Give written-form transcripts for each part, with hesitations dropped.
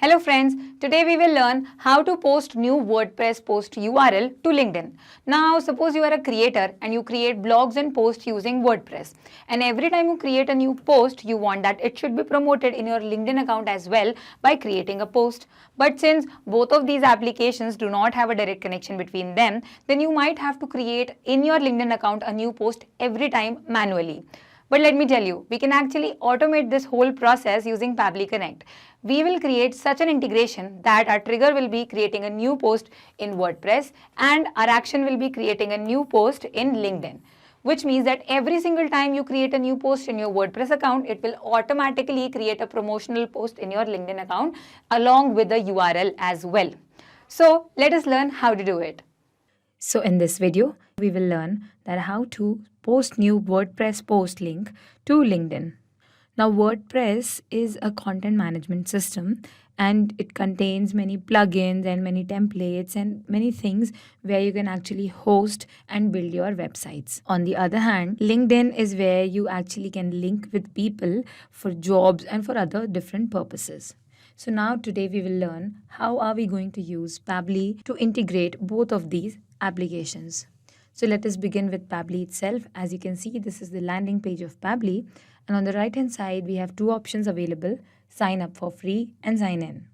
Hello friends, today we will learn how to post new WordPress post URL to LinkedIn. Now suppose you are a creator and you create blogs and posts using WordPress, and every time you create a new post you want that it should be promoted in your LinkedIn account as well by creating a post. But since both of these applications do not have a direct connection between them, then you might have to create in your LinkedIn account a new post every time manually. But let me tell you, we can actually automate this whole process using Pabbly Connect. We will create such an integration that our trigger will be creating a new post in WordPress and our action will be creating a new post in LinkedIn. Which means that every single time you create a new post in your WordPress account, it will automatically create a promotional post in your LinkedIn account along with the URL as well. So let us learn how to do it. So in this video, we will learn that how to post new WordPress post link to LinkedIn. Now WordPress is a content management system and it contains many plugins and many templates and many things where you can actually host and build your websites. On the other hand, LinkedIn is where you actually can link with people for jobs and for other different purposes. So now today we will learn how are we going to use Pabbly to integrate both of these applications. So let us begin with Pabbly itself. As you can see, this is the landing page of Pabbly, and on the right hand side we have two options available: sign up for free and sign in.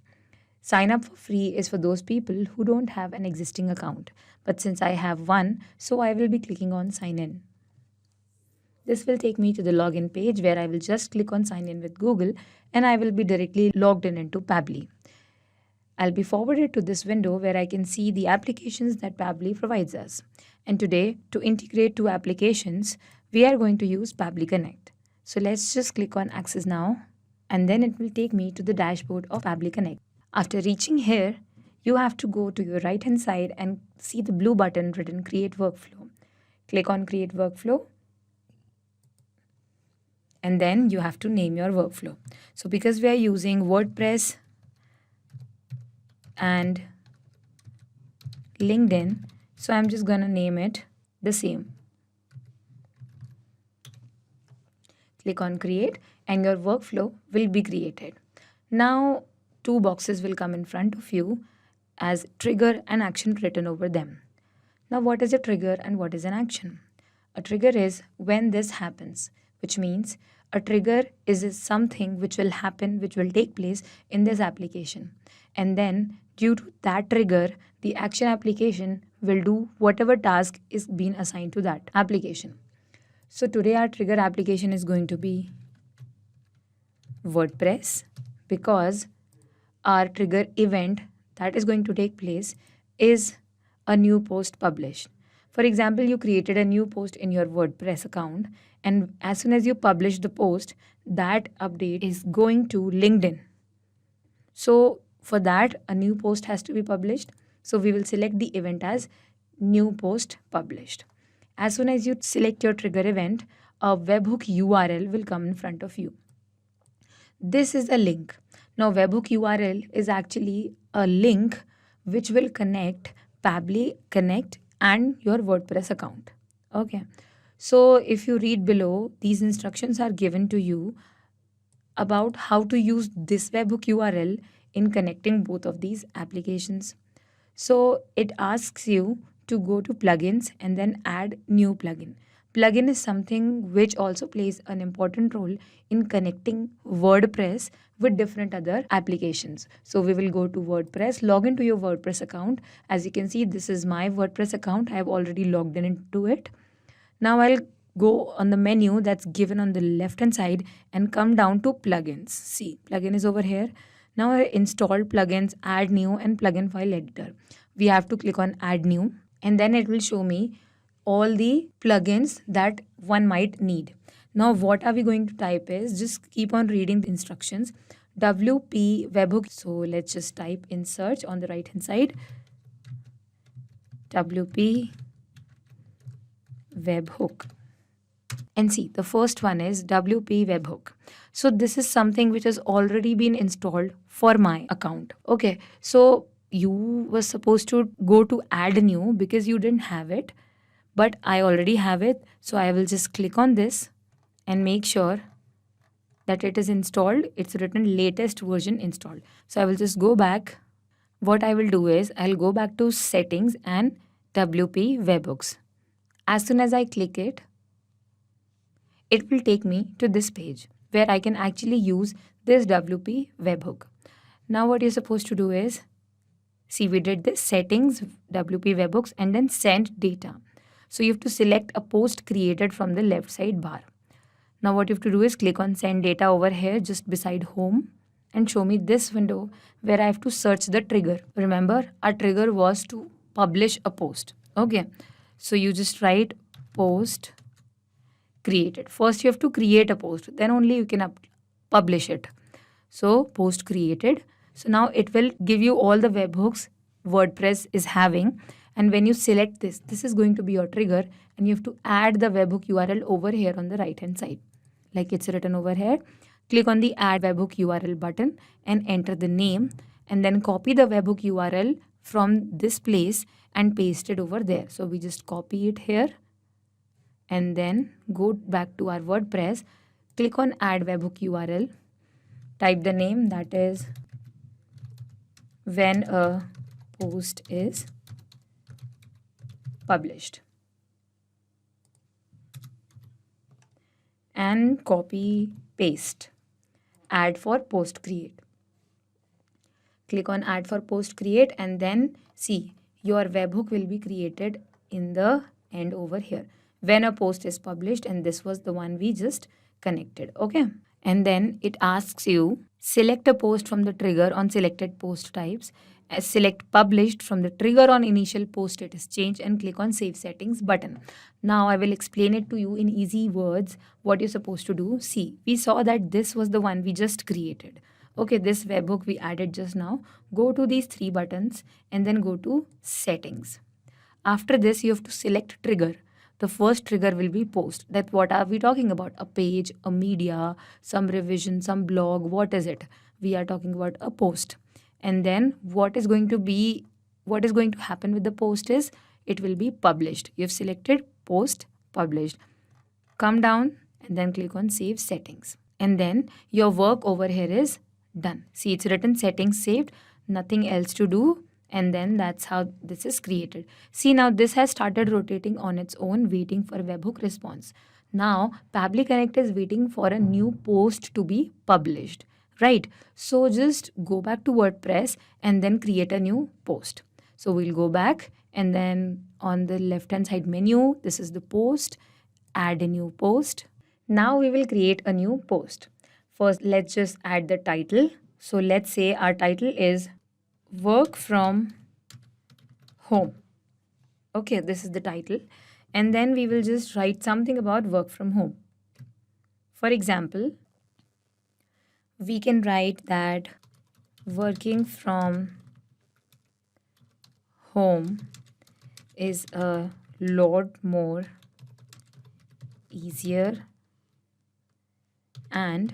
Sign up for free is for those people who don't have an existing account, but since I have one, so I will be clicking on sign in. This will take me to the login page where I will just click on sign in with Google and I will be directly logged in into Pabbly. I'll be forwarded to this window where I can see the applications that Pabbly provides us. And today, to integrate two applications, we are going to use Pabbly Connect. So let's just click on Access Now, and then it will take me to the dashboard of Pabbly Connect. After reaching here, you have to go to your right-hand side and see the blue button written Create Workflow. Click on Create Workflow, and then you have to name your workflow. So because we are using WordPress and LinkedIn, so I'm just gonna name it the same. Click on create and your workflow will be created. Now two boxes will come in front of you as trigger and action written over them. Now what is a trigger and what is an action? A trigger is when this happens, which means a trigger is something which will happen, which will take place in this application. And then due to that trigger, the action application will do whatever task is being assigned to that application. So today our trigger application is going to be WordPress, because our trigger event that is going to take place is a new post published. For example, you created a new post in your WordPress account, and as soon as you publish the post, that update is going to LinkedIn. So for that, a new post has to be published. So we will select the event as new post published. As soon as you select your trigger event, a webhook URL will come in front of you. This is a link. Now webhook URL is actually a link which will connect Pabbly Connect and your WordPress account. Okay. So if you read below, these instructions are given to you about how to use this webhook URL in connecting both of these applications. So it asks you to go to plugins and then add new plugin. Plugin is something which also plays an important role in connecting WordPress with different other applications. So we will go to WordPress, log into your WordPress account. As you can see, this is my WordPress account. I have already logged in into it. Now I'll go on the menu that's given on the left hand side and come down to plugins. See, plugin is over here. Now I installed plugins, add new and plugin file editor. We have to click on add new, and then it will show me all the plugins that one might need. Now what are we going to type is, just keep on reading the instructions. WP webhook. So let's just type in search on the right hand side. WP webhook. And see, the first one is WP webhook. So this is something which has already been installed for my account. Okay, so you were supposed to go to add new because you didn't have it, but I already have it. So I will just click on this and make sure that it is installed. It's written latest version installed. So I will just go back. What I will do is I'll go back to settings and WP webhooks. As soon as I click it, it will take me to this page where I can actually use this WP webhook. Now what you're supposed to do is, see, we did this settings, WP webhooks, and then send data. So you have to select a post created from the left side bar. Now what you have to do is click on send data over here just beside home and show me this window where I have to search the trigger. Remember, our trigger was to publish a post. Okay. So you just write post created. First you have to create a post, then only you can publish it. So post created. So now it will give you all the webhooks WordPress is having. And when you select this, this is going to be your trigger, and you have to add the webhook URL over here on the right hand side. Like it's written over here. Click on the add webhook URL button and enter the name, and then copy the webhook URL from this place and paste it over there. So we just copy it here and then go back to our WordPress, click on add webhook URL, type the name, that is when a post is published, and copy paste add for post create. Click on add for post create, and then see your webhook will be created in the end over here when a post is published, and this was the one we just connected. Okay, and then it asks you select a post from the trigger on selected post types, select published from the trigger on initial post status change, and click on save settings button. Now I will explain it to you in easy words what you're supposed to do. See, we saw that this was the one we just created. Okay, this webhook we added just now. Go to these three buttons and then go to settings. After this, you have to select trigger. The first trigger will be post. That what are we talking about? A page, a media, some revision, some blog. What is it? We are talking about a post. And then what is going to happen with the post is it will be published. You've selected post published. Come down and then click on save settings. And then your work over here is done. See, it's written settings saved, nothing else to do. And then that's how this is created. See, now this has started rotating on its own, waiting for a webhook response. Now Pabbly Connect is waiting for a new post to be published, right? So just go back to WordPress and then create a new post. So we'll go back, and then on the left hand side menu, this is the post, add a new post. Now we will create a new post. First, let's just add the title. So let's say our title is work from home. Okay, this is the title. And then we will just write something about work from home. For example, we can write that working from home is a lot more easier and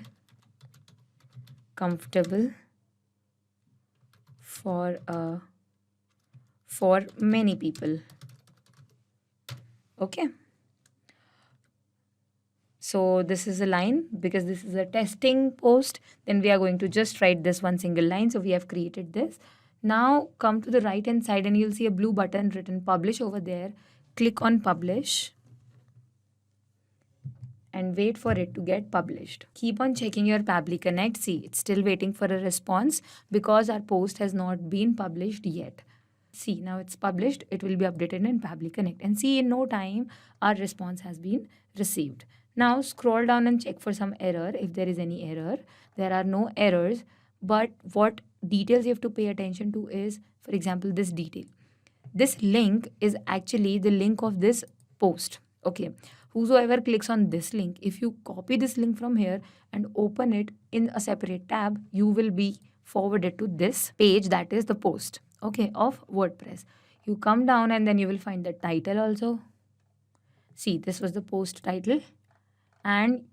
comfortable for many people. Okay, so this is a line because this is a testing post. Then we are going to just write this one single line. So we have created this. Now come to the right hand side and you'll see a blue button written publish over there. Click on publish and wait for it to get published. Keep on checking your Pabbly Connect. See, it's still waiting for a response because our post has not been published yet. See, now it's published. It will be updated in Pabbly Connect. And see, in no time, our response has been received. Now scroll down and check for some error. If there is any error, there are no errors. But what details you have to pay attention to is, for example, this detail. This link is actually the link of this post. Okay. Whosoever clicks on this link, if you copy this link from here and open it in a separate tab, you will be forwarded to this page, that is the post, okay, of WordPress. You come down and then you will find the title also. See, this was the post title, and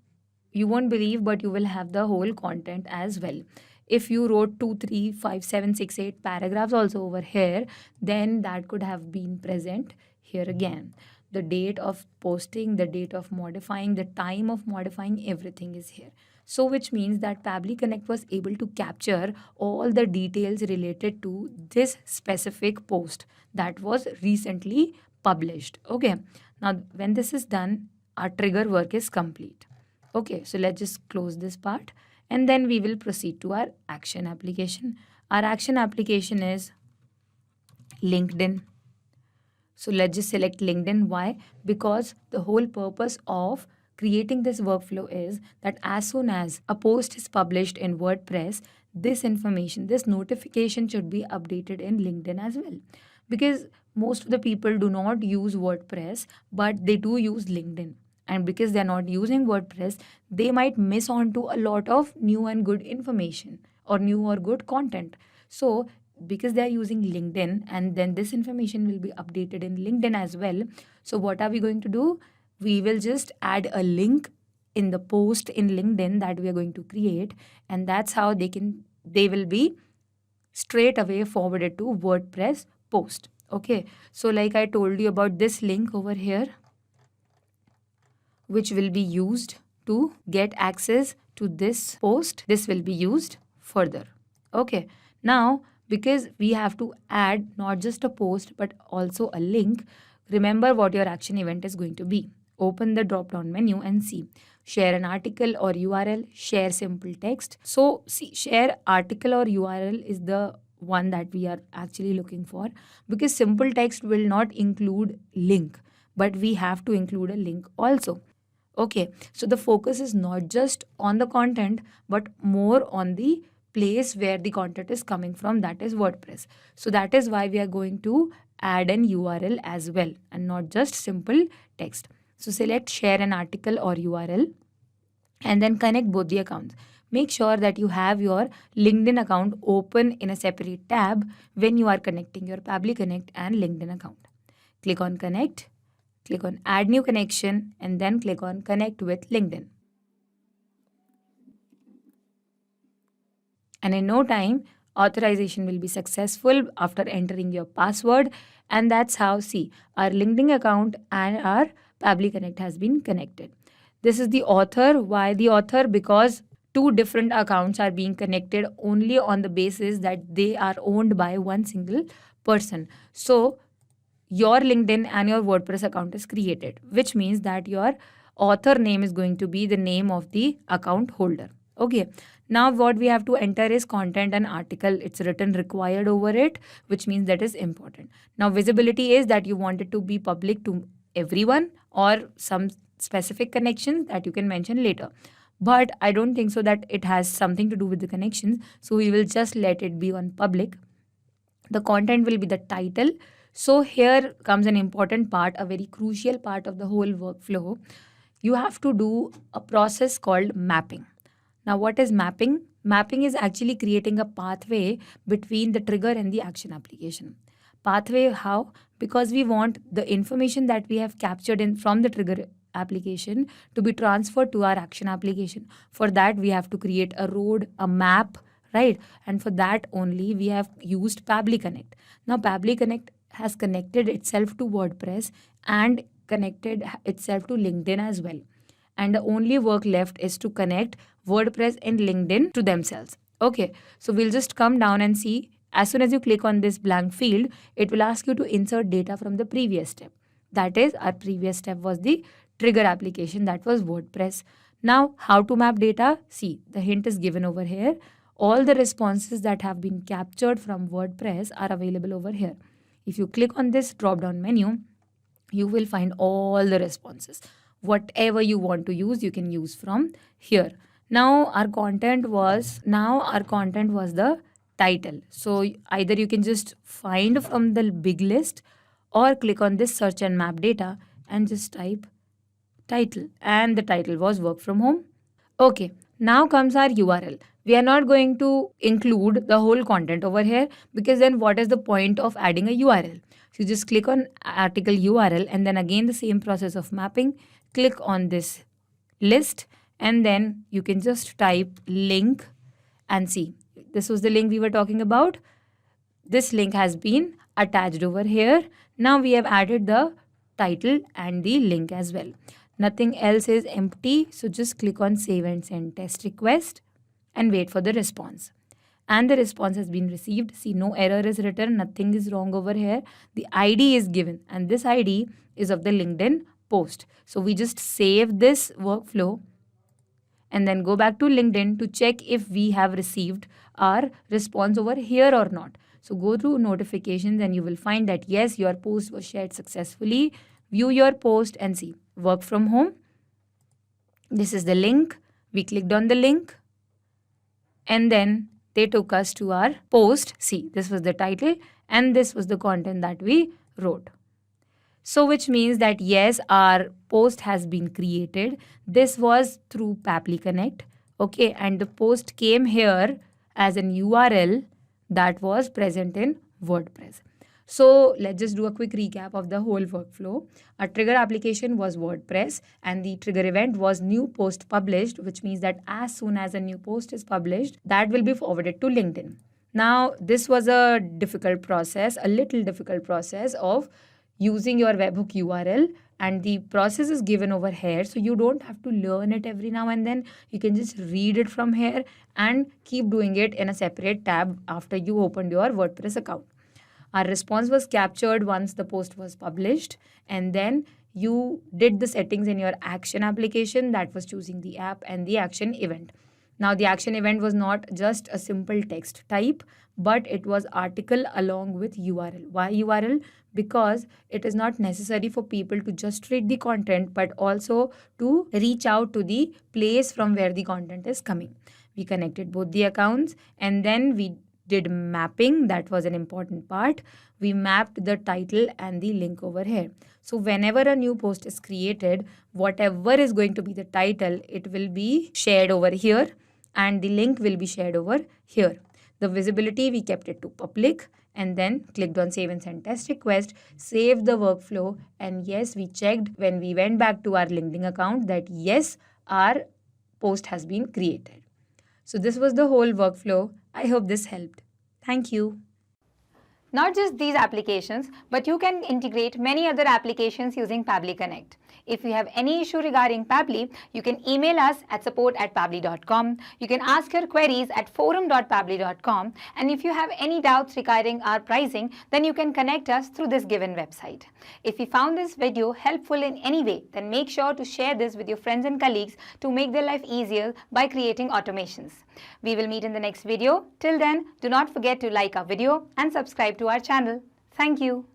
you won't believe, but you will have the whole content as well. If you wrote 2, 3, 5, 7, 6, 8 paragraphs also over here, then that could have been present here again. The date of posting, the date of modifying, the time of modifying, everything is here. So which means that Pabbly Connect was able to capture all the details related to this specific post that was recently published. Okay. Now when this is done, our trigger work is complete. Okay, so let's just close this part and then we will proceed to our action application. Our action application is LinkedIn. So let's just select LinkedIn. Why? Because the whole purpose of creating this workflow is that as soon as a post is published in WordPress, this information, this notification should be updated in LinkedIn as well. Because most of the people do not use WordPress, but they do use LinkedIn. And because they're not using WordPress, they might miss on to a lot of new and good information or new or good content. So because they are using LinkedIn, and then this information will be updated in LinkedIn as well. So what are we going to do? We will just add a link in the post in LinkedIn that we are going to create, and that's how they will be straight away forwarded to WordPress post. Okay, so like I told you about this link over here, which will be used to get access to this post. This will be used further. Okay, now because we have to add not just a post but also a link, remember what your action event is going to be. Open the drop down menu and see share an article or URL, share simple text. So see, share article or URL is the one that we are actually looking for, because simple text will not include link, but we have to include a link also. Okay, so the focus is not just on the content, but more on the place where the content is coming from, that is WordPress. So that is why we are going to add an URL as well and not just simple text. So select share an article or URL and then connect both the accounts. Make sure that you have your LinkedIn account open in a separate tab when you are connecting your Pabbly Connect and LinkedIn account. Click on connect. Click on add new connection and then click on connect with LinkedIn. And in no time, authorization will be successful after entering your password. And that's how, see, our LinkedIn account and our Pabbly Connect has been connected. This is the author. Why the author? Because two different accounts are being connected only on the basis that they are owned by one single person. So your LinkedIn and your WordPress account is created, which means that your author name is going to be the name of the account holder. Okay. Now what we have to enter is content and article. It's written required over it, which means that is important. Now visibility is that you want it to be public to everyone or some specific connections that you can mention later. But I don't think so that it has something to do with the connections. So we will just let it be on public. The content will be the title. So here comes an important part, a very crucial part of the whole workflow. You have to do a process called mapping. Now, what is mapping? Mapping is actually creating a pathway between the trigger and the action application. Pathway, how? Because we want the information that we have captured in from the trigger application to be transferred to our action application. For that, we have to create a road, a map, right? And for that only, we have used Pabbly Connect. Now, Pabbly Connect has connected itself to WordPress and connected itself to LinkedIn as well. And the only work left is to connect WordPress and LinkedIn to themselves. Okay, so we'll just come down and see. As soon as you click on this blank field, it will ask you to insert data from the previous step. That is, our previous step was the trigger application, that was WordPress. Now, how to map data? See, the hint is given over here. All the responses that have been captured from WordPress are available over here. If you click on this drop down menu, you will find all the responses. Whatever you want to use, you can use from here. Now our content was the title. So either you can just find from the big list or click on this search and map data and just type title, and the title was work from home. Okay, now comes our URL. We are not going to include the whole content over here, because then what is the point of adding a URL? So you just click on article URL and then again the same process of mapping. Click on this list and then you can just type link and see. This was the link we were talking about. This link has been attached over here. Now we have added the title and the link as well. Nothing else is empty. So just click on save and send test request and wait for the response. And the response has been received. See, no error is written. Nothing is wrong over here. The ID is given and this ID is of the LinkedIn post. So we just save this workflow and then go back to LinkedIn to check if we have received our response over here or not. So go through notifications and you will find that yes, your post was shared successfully. View your post and see. Work from home. This is the link. We clicked on the link and then they took us to our post. See, this was the title and this was the content that we wrote. So which means that yes, our post has been created. This was through Pabbly Connect. Okay, and the post came here as an URL that was present in WordPress. So let's just do a quick recap of the whole workflow. Our trigger application was WordPress and the trigger event was new post published, which means that as soon as a new post is published, that will be forwarded to LinkedIn. Now, this was a difficult process, a little difficult process of using your webhook URL, and the process is given over here, so you don't have to learn it every now and then. You can just read it from here and keep doing it in a separate tab after you opened your WordPress account. Our response was captured once the post was published, and then you did the settings in your action application, that was choosing the app and the action event. Now, the action event was not just a simple text type, but it was article along with URL. Why URL? Because it is not necessary for people to just read the content, but also to reach out to the place from where the content is coming. We connected both the accounts and then we did mapping. That was an important part. We mapped the title and the link over here. So whenever a new post is created, whatever is going to be the title, it will be shared over here and the link will be shared over here. The visibility, we kept it to public and then clicked on save and send test request, saved the workflow, and yes, we checked when we went back to our LinkedIn account that yes, our post has been created. So this was the whole workflow. I hope this helped. Thank you. Not just these applications, but you can integrate many other applications using Pabbly Connect. If you have any issue regarding Pabbly, you can email us at support@pabbly.com. You can ask your queries at forum.pabbly.com. And if you have any doubts regarding our pricing, then you can connect us through this given website. If you found this video helpful in any way, then make sure to share this with your friends and colleagues to make their life easier by creating automations. We will meet in the next video. Till then, do not forget to like our video and subscribe to our channel. Thank you.